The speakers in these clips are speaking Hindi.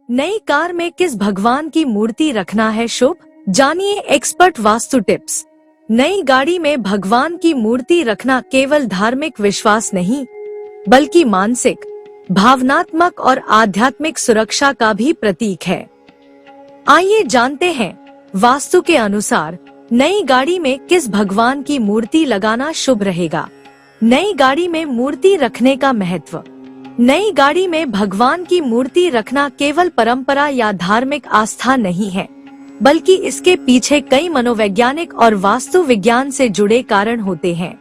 नई कार में किस भगवान की मूर्ति रखना है शुभ? जानिए एक्सपर्ट वास्तु टिप्स। नई गाड़ी में भगवान की मूर्ति रखना केवल धार्मिक विश्वास नहीं, बल्कि मानसिक, भावनात्मक और आध्यात्मिक सुरक्षा का भी प्रतीक है। आइए जानते हैं वास्तु के अनुसार नई गाड़ी में किस भगवान की मूर्ति लगाना शुभ रहेगा। नई गाड़ी में मूर्ति रखने का महत्व। नई गाड़ी में भगवान की मूर्ति रखना केवल परंपरा या धार्मिक आस्था नहीं है, बल्कि इसके पीछे कई मनोवैज्ञानिक और वास्तु विज्ञान से जुड़े कारण होते हैं।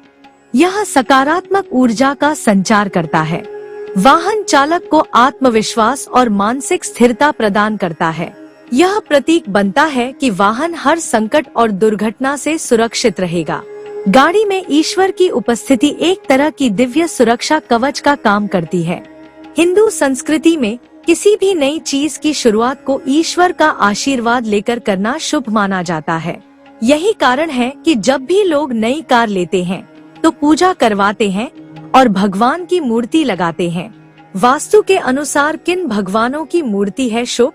यह सकारात्मक ऊर्जा का संचार करता है, वाहन चालक को आत्मविश्वास और मानसिक स्थिरता प्रदान करता है। यह प्रतीक बनता है कि वाहन हर संकट और दुर्घटना से सुरक्षित रहेगा। गाड़ी में ईश्वर की उपस्थिति एक तरह की दिव्य सुरक्षा कवच का काम करती है। हिंदू संस्कृति में किसी भी नई चीज की शुरुआत को ईश्वर का आशीर्वाद लेकर करना शुभ माना जाता है। यही कारण है कि जब भी लोग नई कार लेते हैं तो पूजा करवाते हैं और भगवान की मूर्ति लगाते हैं। वास्तु के अनुसार किन भगवानों की मूर्ति है शुभ?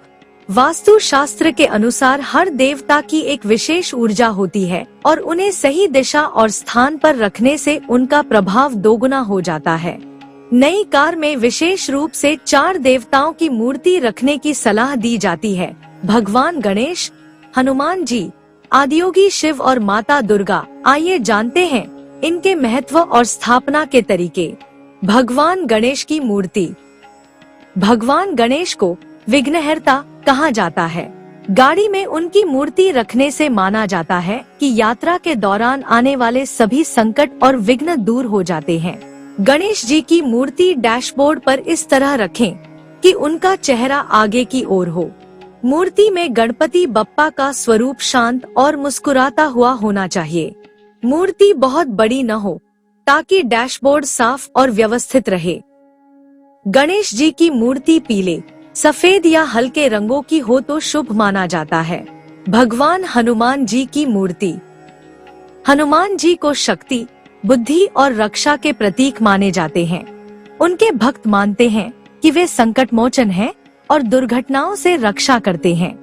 वास्तु शास्त्र के अनुसार हर देवता की एक विशेष ऊर्जा होती है और उन्हें सही दिशा और स्थान पर रखने से उनका प्रभाव दोगुना हो जाता है। नई कार में विशेष रूप से 4 देवताओं की मूर्ति रखने की सलाह दी जाती है। भगवान गणेश, हनुमान जी, आदियोगी शिव और माता दुर्गा। आइए जानते हैं इनके महत्व और स्थापना के तरीके। भगवान गणेश की मूर्ति। भगवान गणेश को विघ्नहर्ता कहा जाता है। गाड़ी में उनकी मूर्ति रखने से माना जाता है कि यात्रा के दौरान आने वाले सभी संकट और विघ्न दूर हो जाते हैं। गणेश जी की मूर्ति डैशबोर्ड पर इस तरह रखें कि उनका चेहरा आगे की ओर हो। मूर्ति में गणपति बप्पा का स्वरूप शांत और मुस्कुराता हुआ होना चाहिए। मूर्ति बहुत बड़ी न हो ताकि डैशबोर्ड साफ और व्यवस्थित रहे। गणेश जी की मूर्ति पीले, सफेद या हल्के रंगों की हो तो शुभ माना जाता है। भगवान हनुमान जी की मूर्ति। हनुमान जी को शक्ति, बुद्धि और रक्षा के प्रतीक माने जाते हैं। उनके भक्त मानते हैं कि वे संकट मोचन हैं और दुर्घटनाओं से रक्षा करते हैं।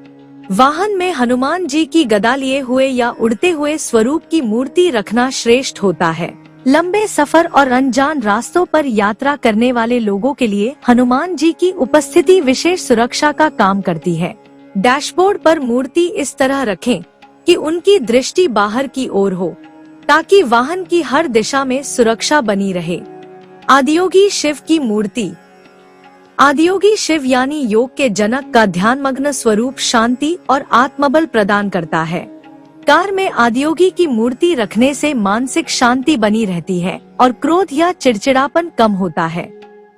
वाहन में हनुमान जी की गदा लिए हुए या उड़ते हुए स्वरूप की मूर्ति रखना श्रेष्ठ होता है। लंबे सफर और अनजान रास्तों पर यात्रा करने वाले लोगों के लिए हनुमान जी की उपस्थिति विशेष सुरक्षा का काम करती है। डैशबोर्ड पर मूर्ति इस तरह रखें कि उनकी दृष्टि बाहर की ओर हो ताकि वाहन की हर दिशा में सुरक्षा बनी रहे। आदियोगी शिव की मूर्ति। आदियोगी शिव यानी योग के जनक का ध्यानमग्न स्वरूप शांति और आत्मबल प्रदान करता है। कार में आदियोगी की मूर्ति रखने से मानसिक शांति बनी रहती है और क्रोध या चिड़चिड़ापन कम होता है।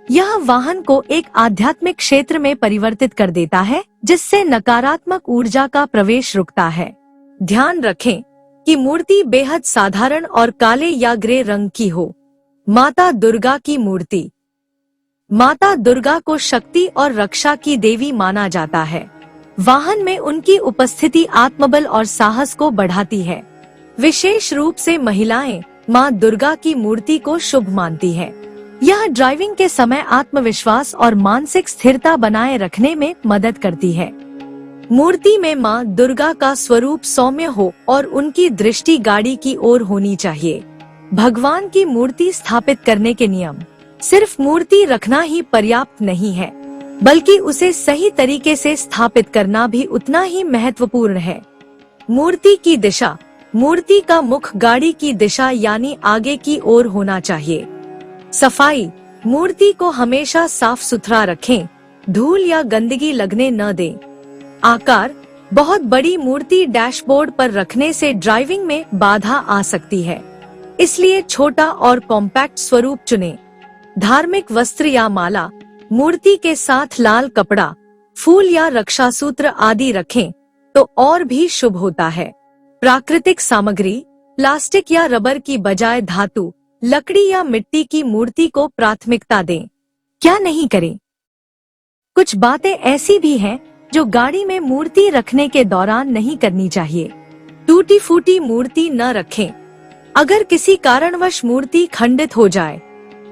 यह वाहन को एक आध्यात्मिक क्षेत्र में परिवर्तित कर देता है, जिससे नकारात्मक ऊर्जा का प्रवेश रुकता है। ध्यान रखें कि मूर्ति बेहद साधारण और काले या ग्रे रंग की हो। माता दुर्गा की मूर्ति। माता दुर्गा को शक्ति और रक्षा की देवी माना जाता है। वाहन में उनकी उपस्थिति आत्मबल और साहस को बढ़ाती है। विशेष रूप से महिलाएं मां दुर्गा की मूर्ति को शुभ मानती है। यह ड्राइविंग के समय आत्मविश्वास और मानसिक स्थिरता बनाए रखने में मदद करती है। मूर्ति में मां दुर्गा का स्वरूप सौम्य हो और उनकी दृष्टि गाड़ी की ओर होनी चाहिए। भगवान की मूर्ति स्थापित करने के नियम। सिर्फ मूर्ति रखना ही पर्याप्त नहीं है, बल्कि उसे सही तरीके से स्थापित करना भी उतना ही महत्वपूर्ण है। मूर्ति की दिशा। मूर्ति का मुख गाड़ी की दिशा यानी आगे की ओर होना चाहिए। सफाई। मूर्ति को हमेशा साफ सुथरा रखें, धूल या गंदगी लगने न दें। आकार। बहुत बड़ी मूर्ति डैशबोर्ड पर रखने से ड्राइविंग में बाधा आ सकती है, इसलिए छोटा और कॉम्पैक्ट स्वरूप चुनें। धार्मिक वस्त्र या माला। मूर्ति के साथ लाल कपड़ा, फूल या रक्षा सूत्र आदि रखें तो और भी शुभ होता है। प्राकृतिक सामग्री। प्लास्टिक या रबर की बजाय धातु, लकड़ी या मिट्टी की मूर्ति को प्राथमिकता दें। क्या नहीं करें? कुछ बातें ऐसी भी हैं जो गाड़ी में मूर्ति रखने के दौरान नहीं करनी चाहिए। टूटी फूटी मूर्ति न रखें। अगर किसी कारणवश मूर्ति खंडित हो जाए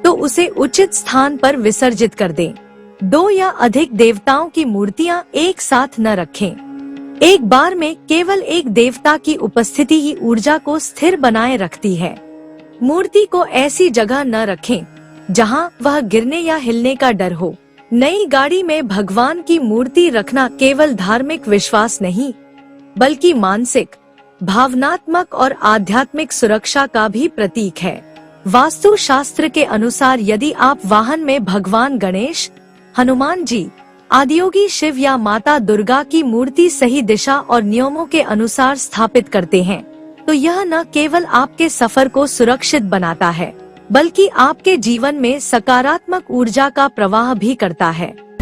तो उसे उचित स्थान पर विसर्जित कर दें। दो या अधिक देवताओं की मूर्तियां एक साथ न रखें। एक बार में केवल एक देवता की उपस्थिति ही ऊर्जा को स्थिर बनाए रखती है। मूर्ति को ऐसी जगह न रखें जहां वह गिरने या हिलने का डर हो। नई गाड़ी में भगवान की मूर्ति रखना केवल धार्मिक विश्वास नहीं, बल्कि मानसिक, भावनात्मक और आध्यात्मिक सुरक्षा का भी प्रतीक है। वास्तु शास्त्र के अनुसार यदि आप वाहन में भगवान गणेश, हनुमान जी, आदियोगी शिव या माता दुर्गा की मूर्ति सही दिशा और नियमों के अनुसार स्थापित करते हैं, तो यह न केवल आपके सफर को सुरक्षित बनाता है, बल्कि आपके जीवन में सकारात्मक ऊर्जा का प्रवाह भी करता है।